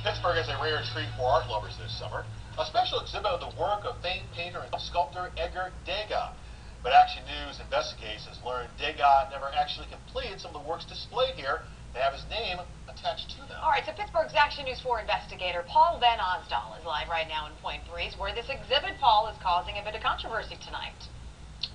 Pittsburgh is a rare treat for art lovers this summer. A special exhibit of the work of famed painter and sculptor Edgar Degas. But Action News Investigates has learned Degas never actually completed some of the works displayed here to have his name attached to them. All right, so Pittsburgh's Action News 4 investigator Paul Van Osdol is live right now in Point Breeze, where this exhibit, Paul, is causing a bit of controversy tonight.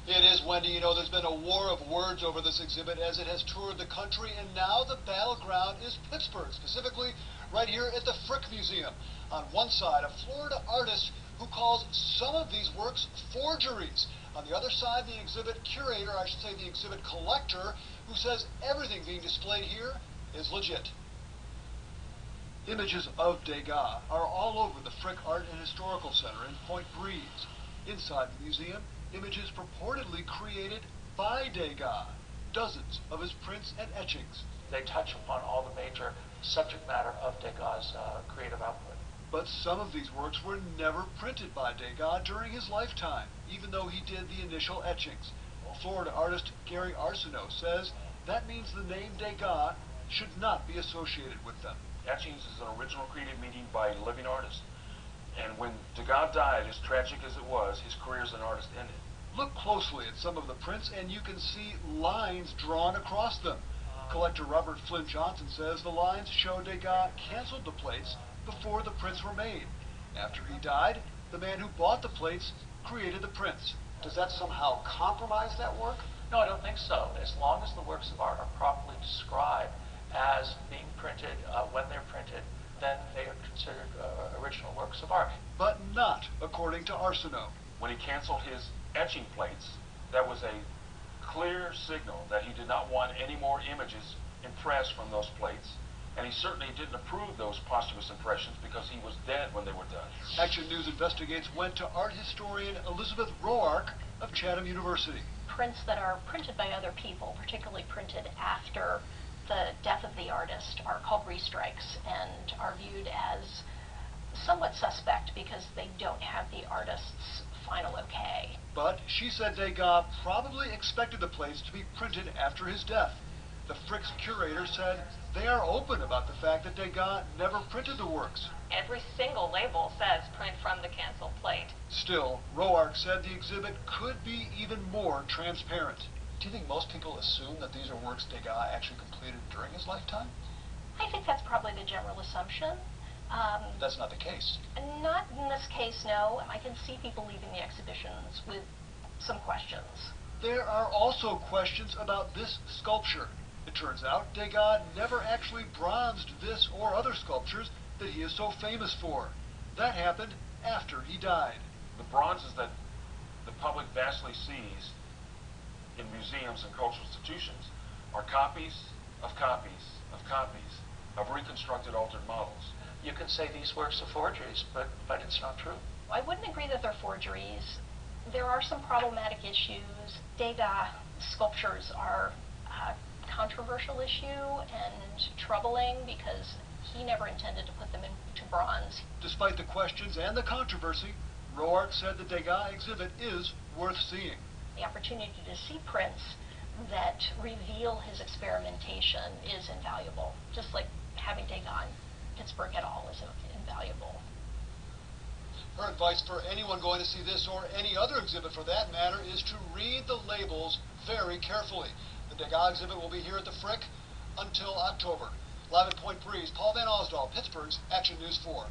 It is, Wendy. You know, there's been a war of words over this exhibit as it has toured the country, and now the battleground is Pittsburgh, specifically right here at the Frick Museum. On one side, a Florida artist who calls some of these works forgeries. On the other side, the exhibit curator, I should say the exhibit collector, who says everything being displayed here is legit. Images of Degas are all over the Frick Art and Historical Center in Point Breeze. Inside the museum, images purportedly created by Degas, dozens of his prints and etchings. They touch upon all the major subject matter of Degas' creative output. But some of these works were never printed by Degas during his lifetime, even though he did the initial etchings. Florida artist Gary Arseneau says that means the name Degas should not be associated with them. Etchings is an original creative medium by a living artist. And when Degas died, as tragic as it was, his career as an artist ended. Look closely at some of the prints and you can see lines drawn across them. Collector Robert Flynn Johnson says the lines show Degas canceled the plates before the prints were made. After he died, the man who bought the plates created the prints. Does that somehow compromise that work? No, I don't think so. As long as the works of art are properly described as being printed when they're printed, then they are considered original works of art. But not according to Arseneau. When he canceled his etching plates, that was a clear signal that he did not want any more images impressed from those plates, and he certainly didn't approve those posthumous impressions because he was dead when they were done. Action News Investigates went to art historian Elizabeth Roark of Chatham University. Prints that are printed by other people, particularly printed after the death of the artist, are called restrikes and are viewed as somewhat suspect because they don't have the artist's final okay. But she said Degas probably expected the plates to be printed after his death. The Frick's curator said they are open about the fact that Degas never printed the works. Every single label says print from the canceled plate. Still, Roark said the exhibit could be even more transparent. Do you think most people assume that these are works Degas actually completed during his lifetime? I think that's probably the general assumption. That's not the case. Not in this case, no. I can see people leaving the exhibitions with some questions. There are also questions about this sculpture. It turns out Degas never actually bronzed this or other sculptures that he is so famous for. That happened after he died. The bronzes that the public vastly sees in museums and cultural institutions are copies of copies of copies of reconstructed altered models. You can say these works are forgeries, but it's not true. I wouldn't agree that they're forgeries. There are some problematic issues. Degas sculptures are a controversial issue and troubling because he never intended to put them into bronze. Despite the questions and the controversy, Roark said the Degas exhibit is worth seeing. The opportunity to see prints that reveal his experimentation is invaluable, just like having Degas in Pittsburgh at all is invaluable. Her advice for anyone going to see this or any other exhibit for that matter is to read the labels very carefully. The Degas exhibit will be here at the Frick until October. Live at Point Breeze, Paul Van Osdol, Pittsburgh's Action News 4.